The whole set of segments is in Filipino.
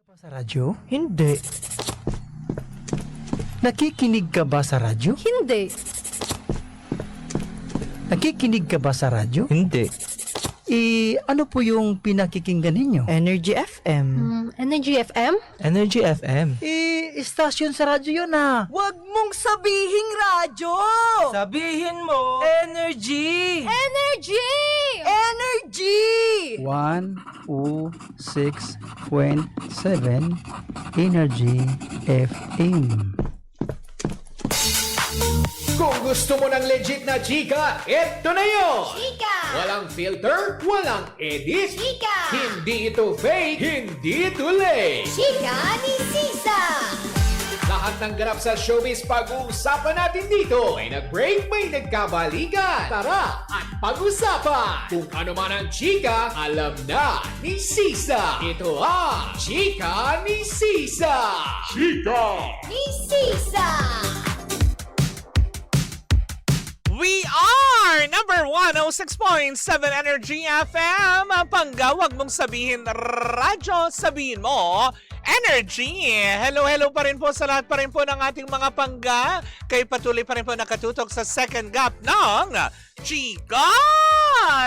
Pa sa radyo? Hindi. Nakikinig ka ba sa radyo? Hindi. Nakikinig ka ba sa radyo? Hindi. Ano po yung pinakikinggan ninyo? Energy FM. Energy FM? Energy FM. Istasyon sa radyo yun ah. Huwag mong sabihing radyo! Sabihin mo, energy! Energy! Energy! 106.7 Energy FM. Kung gusto mo ng legit na chika, eto na yun! Chika! Walang filter, walang edit. Chika! Hindi ito fake, hindi ito late. Chika ni Sisa! Lahat ng ganap sa showbiz pag-uusapan natin dito ay nag-break, may nagkabalikan. Tara at pag-usapan! Kung ano man ang chika, alam na ni Sisa. Ito ang Chika ni Sisa. Chika! Ni Sisa! We are number 106.7 Energy FM. Pangga, wag mong sabihin radyo, sabihin mo energy. Hello pa rin po sa lahat pa rin po ng ating mga pangga. Kayo patuloy pa rin po nakatutok sa second gap ng Chika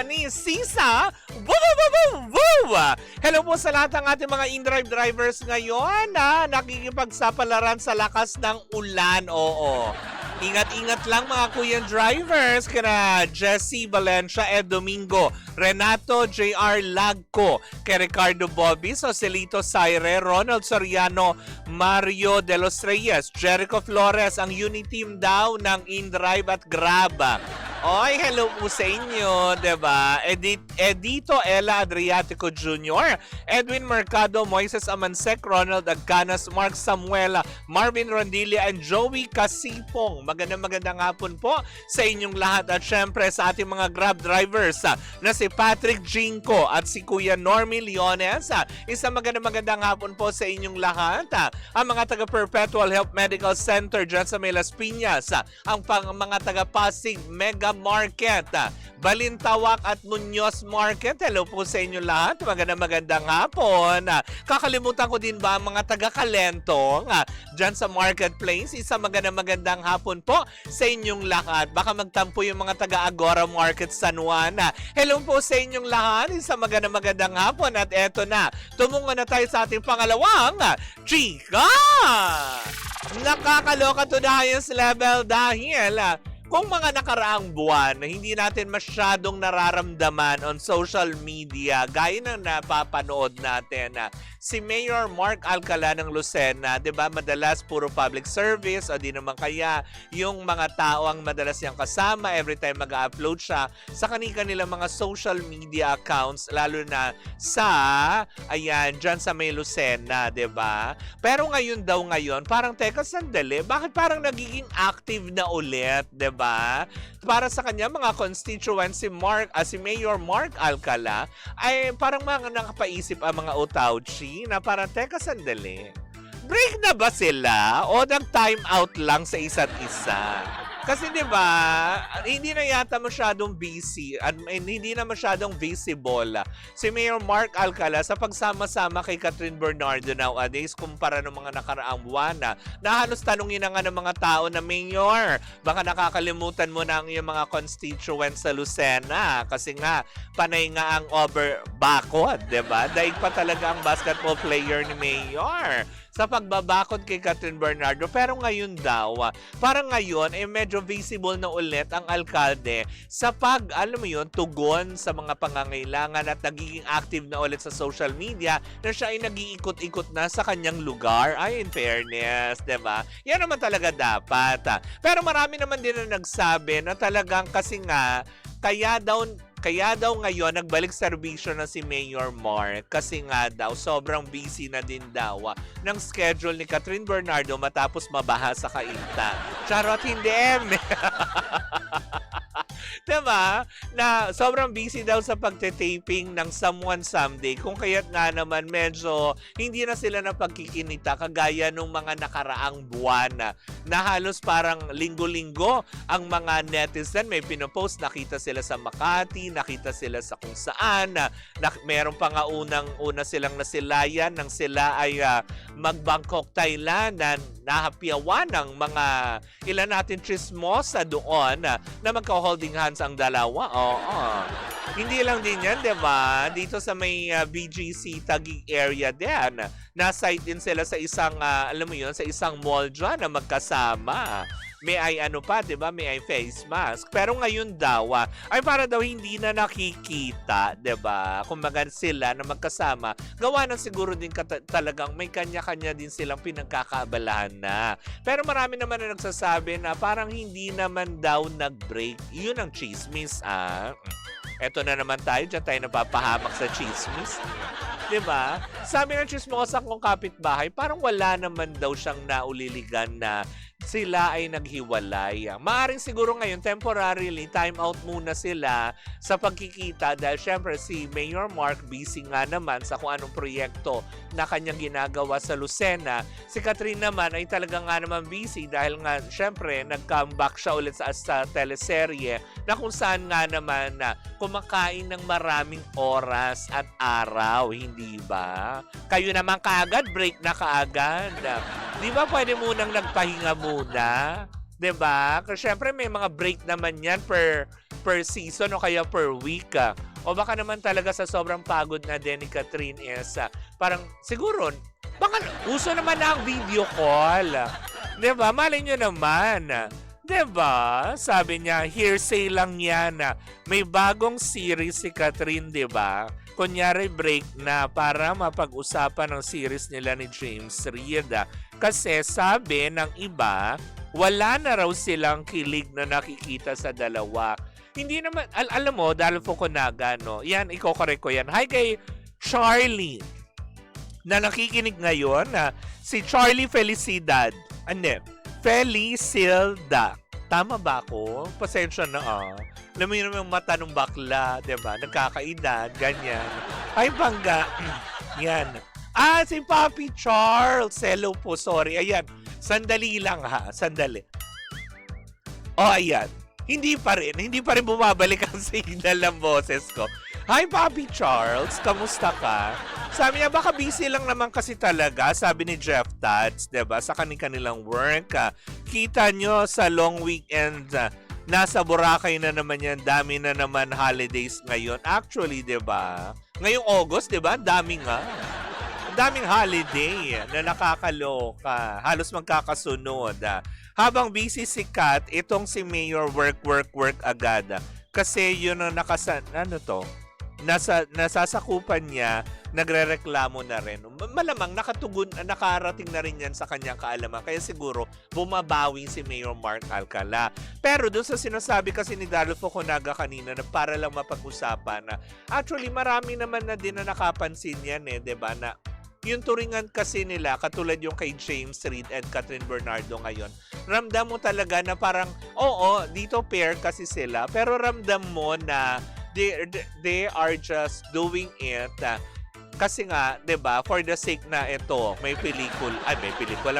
ni Sisa. Woo! Hello po sa lahat ng ating mga in-drive drivers ngayon na nakikipagsapalaran sa lakas ng ulan. Oo. Ingat-ingat lang mga kuyang drivers kina Jesse Valencia, Ed Domingo, Renato J.R. Lagco, kay Ricardo Bobby, Joselito Saire, Ronald Soriano, Mario De Los Reyes, Jericho Flores, ang unit team daw ng InDrive at Grab. Oy, hello po sa inyo, diba? Edito Ella Adriatico Jr., Edwin Mercado, Moises Amansec, Ronald Agcanas, Mark Samuela, Marvin Rondilla, and Joey Casipong. Magandang hapon po sa inyong lahat at syempre sa ating mga Grab drivers na si Patrick Jinko at si Kuya Normie Leones. Isang magandang hapon po sa inyong lahat. Ang mga taga Perpetual Health Medical Center dyan sa May Las Piñas, ang mga taga Pasig Mega Market, Balintawak at Muñoz Market. Hello po sa inyo lahat. Magandang hapon. Kakalimutan ko din ba ang mga taga Kalentong dyan sa Marketplace? Isang magandang hapon po sa inyong lahat. Baka magtampo yung mga taga Agora Market San Juan. Hello po sa inyong lahat. Isang magandang hapon. At eto na, tumungo na tayo sa ating pangalawang Chika! Nakakaloka to the highest level dahil kung mga nakaraang buwan na hindi natin masyadong nararamdaman on social media, gaya ng napapanood natin si Mayor Mark Alcala ng Lucena, 'di ba? Madalas puro public service o di naman kaya yung mga tao ang madalas niyang kasama every time mag-upload siya sa kanilang mga social media accounts, lalo na sa diyan sa May Lucena, 'di ba? Pero ngayon parang teka sandali, bakit parang nagiging active na ulit, 'di ba? Para sa kanya mga constituents si Mayor Mark Alcala ay parang mga nakapaisip ang mga utauchi na parang teka sandali. Break na ba sila o nag-time out lang sa isa't isa? Kasi 'di ba, hindi na yata masyadong busy at hindi na masyadong visible si Mayor Mark Alcala sa pagsama-sama kay Catherine Bernardo nowadays kumpara ng mga nakaraang buwan na halos tanungin na nga ng mga tao na Mayor, baka nakakalimutan mo na ang iyong mga constituents sa Lucena kasi nga panay nga ang bakod, 'di ba? Daig pa talaga ang basketball player ni Mayor sa pagbabakod kay Catherine Bernardo. Pero ngayon daw, parang ngayon medyo visible na ulit ang alkalde sa tugon sa mga pangangailangan at nagiging active na ulit sa social media na siya ay nag-iikot-ikot na sa kanyang lugar. Ay, in fairness, diba? Yan naman talaga dapat. Pero marami naman din na nagsabi na talagang kasi nga, kaya daw ngayon nagbalik serbisyo na si Mayor Mark kasi nga daw sobrang busy na din daw ng schedule ni Catherine Bernardo matapos mabaha sa Cainta. Charot, hindi. Diba? Na sobrang busy daw sa pagte-taping ng Someone Someday. Kung kaya't nga naman medyo hindi na sila napagkikinita kagaya nung mga nakaraang buwan na halos parang linggo-linggo ang mga netizen may pinopost. Nakita sila sa Makati, nakita sila sa kung saan. Meron pa nga una silang nasilayan nang sila ay mag-Bangkok, Thailand na nahapiawan ng mga ilan natin chismosa doon na magka-holding hands ang dalawa. Oo. Hindi lang din yan, di ba? Dito sa may BGC Taguig area din. Na-sight din sila sa isang, alam mo yun, sa isang mall dyan na magkasama. May ay ano pa, di ba? May ay face mask. Pero ngayon daw, ay para daw hindi na nakikita, di ba? Kumbaga sila na magkasama, gawa ng siguro din talagang may kanya-kanya din silang pinagkakaabalahan na. Pero marami naman na nagsasabi na parang hindi naman daw nag-break. Yun ang chismis, Eto na naman tayo, dyan tayo napapahamak sa chismis. Diba? Sabi ng chismosa kong kapitbahay, parang wala naman daw siyang nauliligan na sila ay naghiwalay. Maaring siguro ngayon, temporarily, time out muna sila sa pagkikita dahil syempre si Mayor Mark busy nga naman sa kung anong proyekto na kanyang ginagawa sa Lucena. Si Catherine naman ay talaga nga naman busy dahil nga syempre nag-comeback siya ulit sa teleserye na kung saan nga naman na kumakain ng maraming oras at araw, hindi ba? Kayo naman kaagad, break na kaagad. Di ba pwede munang nagpahinga muna? Di ba? Kasi syempre may mga break naman yan per season o kaya per week. O baka naman talaga sa sobrang pagod na din ni Catherine is parang siguro, baka uso naman na ang video call. Di ba? Malay nyo naman. Diba? Sabi niya, hearsay lang yan. May bagong series si Catherine, diba? Kunyari break na para mapag-usapan ng series nila ni James Reid. Kasi sabi ng iba, wala na raw silang kilig na nakikita sa dalawa. Hindi naman, alam mo, dahil Fukunaga, no? Yan, iko-correct ko yan. Hi kay Charlie na nakikinig ngayon. Si Charlie Felicidad. Felicilda. Tama ba ako? Pasensya na Alam mo yun yung mata ng bakla, diba? Nagkakaedad, ganyan. Ay, bangga. Yan. Si Papi Charles. Hello po, sorry. Ayan. Sandali lang sandali. Ayan. Hindi pa rin bumabalik ang signal ng boses ko. Hi, Papi Charles. Kamusta ka? Sabi niya, baka busy lang naman kasi talaga, sabi ni Jeff Tats, diba? Sa kanilang work. Kita nyo sa long weekend, nasa Boracay na naman yan, dami na naman holidays ngayon. Actually, diba? Ngayong August, diba? Dami nga. Daming holiday na nakakaloka. Halos magkakasunod. Habang busy si Kat, itong si Mayor work agad. Kasi yun ang nasasakupan niya, nagrereklamo na rin. Malamang nakarating na rin yan sa kanyang kaalaman. Kaya siguro bumabawi si Mayor Mark Alcala. Pero doon sa sinasabi kasi ni Darryl Fukunaga kanina na para lang mapag-usapan na actually marami naman na din na nakapansin yan diba na yung turingan kasi nila, katulad yung kay James Reid and Catherine Bernardo ngayon, ramdam mo talaga na parang, oo, dito pair kasi sila, pero ramdam mo na they are just doing it kasi nga, 'di ba, for the sake na ito, may pelikula,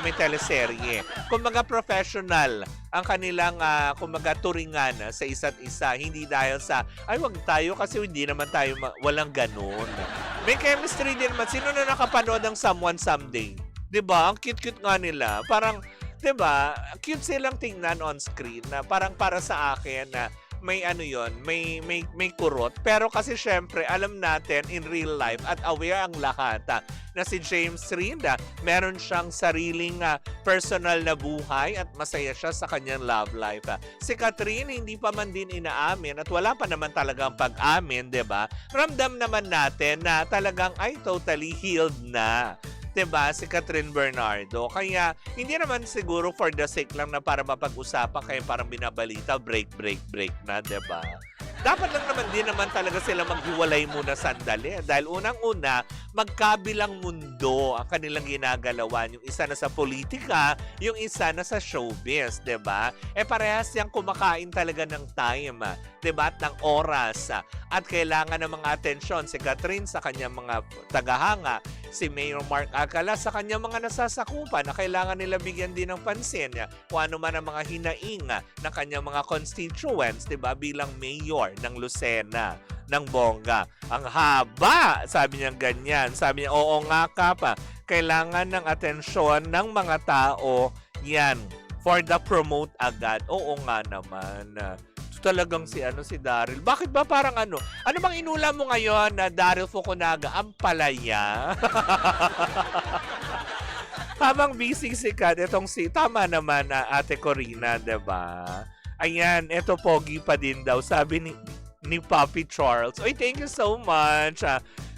may teleserye. Kumbaga professional ang kanilang kumbaga turingan sa isa't isa, hindi dahil sa ay wag tayo kasi hindi naman tayo walang ganun. May chemistry din naman. Sino na nakapanood ng Someone Someday? 'Di ba? Ang cute-cute nga nila. Parang 'di ba? Cute silang tingnan on screen na parang para sa akin na may may kurot. Pero kasi syempre, alam natin in real life at aware ang lahat na si James Reid, meron siyang sariling personal na buhay at masaya siya sa kanyang love life. Si Catherine, hindi pa man din inaamin at wala pa naman talagang pag-amin, 'di ba? Ramdam naman natin na talagang ay totally healed na. 'Di ba, si Catherine Bernardo. Kaya hindi naman siguro for the sake lang na para mapag-usapan kaya parang binabalita break na, 'di ba? dapat lang naman din naman talaga sila maghiwalay muna sandali. Dahil unang-una, magkabilang mundo ang kanilang ginagalawan. Yung isa na sa politika, yung isa na sa showbiz, 'di ba? Parehas yang kumakain talaga ng time, 'di ba? At ng oras. At kailangan ng mga atensyon si Catherine sa kanyang mga tagahanga, si Mayor Mark Alcala sa kanyang mga nasasakupan na kailangan nila bigyan din ng pansin kung ano man ang mga hinaing ng kanyang mga constituents, 'di ba? Bilang mayor ng Lucena, ng bongga. Ang haba, sabi niya ganyan. Sabi niya, oo nga Kapa, kailangan ng atensyon ng mga tao yan for the promote agad. Oo nga naman. Talagang si Daryl. Bakit ba parang ano bang inula mo ngayon na Daryl Fukunaga? Ang palaya. Habang busy si Kat, itong tama naman na Ate Corina, 'di ba? Ayan, ito pogi pa din daw, sabi ni Papi Charles. Oy, thank you so much.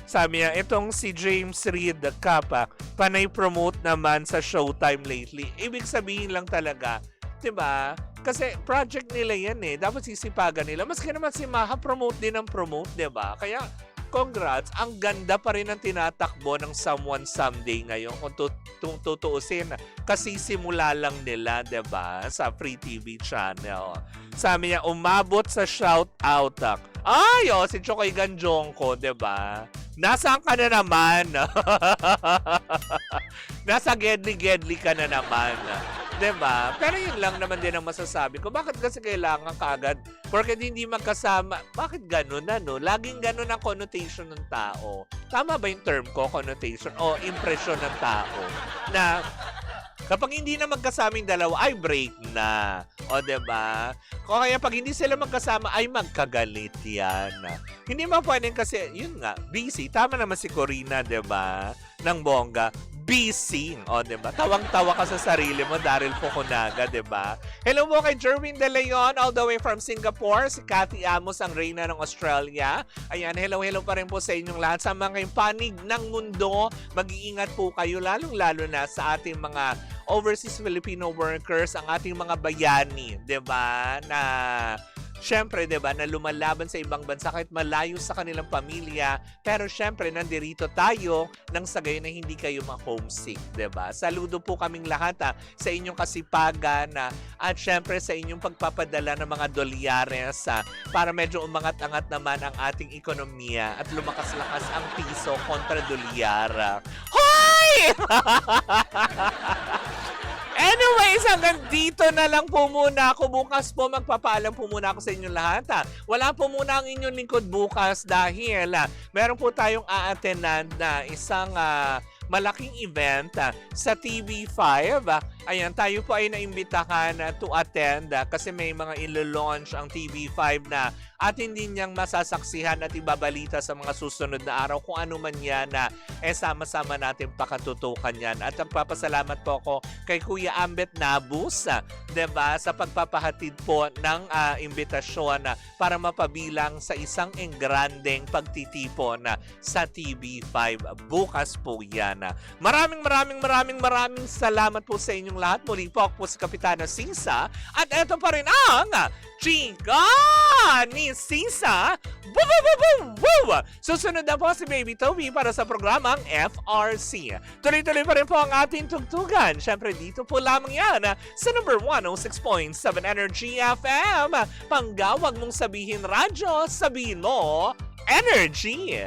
Sabi niya, itong si James Reid Kapa, panay promote naman sa Showtime lately. Ibig sabihin lang talaga, 'di ba? Kasi project nila yan dapat sisipagan nila. Maski naman si Maha, promote din ang promote, 'di ba? Kaya congrats, ang ganda pa rin ng tinatakbo ng Someone Someday ngayon kung tutuusin. Kasi simula lang nila, 'di ba, sa Free TV channel. Sabi niya, umabot sa shout-out. Ay, si Chokoy Ganjongko, 'di ba? Nasaan ka na naman? Nasa gedli-gedli ka na naman. 'Di ba? Pero yun lang naman din ang masasabi ko. Bakit kasi kailangan kaagad? Porque hindi magkasama. Bakit ganun Laging ganun ang connotation ng tao. Tama ba yung term ko, connotation? O impression ng tao? Na kapag hindi na magkasama yung dalawa, ay break na. O, 'di ba? Kaya pag hindi sila magkasama, ay magkagalit yan. Hindi mo pwedeng kasi, yun nga, busy. Tama naman si Corina, 'di ba? Ng bongga. Busy. O, 'di ba? Tawang-tawa ka sa sarili mo, Daryl Fukunaga, 'di ba? Hello mo kay Jerwin De Leon, all the way from Singapore. Si Cathy Amos, ang reyna ng Australia. Ayan, hello pa rin po sa inyong lahat. Sa mga panig ng mundo, mag-iingat po kayo, lalong-lalo na sa ating mga overseas Filipino workers, ang ating mga bayani, 'di ba? Na syempre, 'di ba, na lumalaban sa ibang bansa kahit malayo sa kanilang pamilya, pero syempre nandirito tayo nang sa gayon na hindi kayo ma-homesick, 'di ba? Saludo po kaming lahat sa inyong kasipagan at syempre sa inyong pagpapadala ng mga dolyares para medyo umangat-angat naman ang ating ekonomiya at lumakas-lakas ang piso kontra dolyar. Hoy! Anyways, hanggang dito na lang po muna ako. Bukas po magpapaalam po muna ako sa inyong lahat. Wala po muna ang inyong lingkod bukas dahil meron po tayong a-attendan na isang malaking event sa TV5. Ayan, tayo po ay naimbitahan to attend kasi may mga ilo-launch ang TV5 na atin din niyang masasaksihan at ibabalita sa mga susunod na araw kung ano man yan sama-sama natin pakatutukan yan. At nagpapasalamat po ako kay Kuya Ambet Nabus, 'di ba, sa pagpapahatid po ng imbitasyon para mapabilang sa isang engrandeng pagtitipon sa TV5. Bukas po yan. Maraming salamat po sa inyong lahat. Muli po ako po si Kapitana Sisa at eto pa rin ang Chika ni Sisa. Susunod na po si Baby Toby para sa programang FRC. Tuloy-tuloy pa rin po ang ating tugtugan. Siyempre dito po lamang yan sa number 106.7 Energy FM. Panggawag mong sabihin radyo, sabihin mo Energy.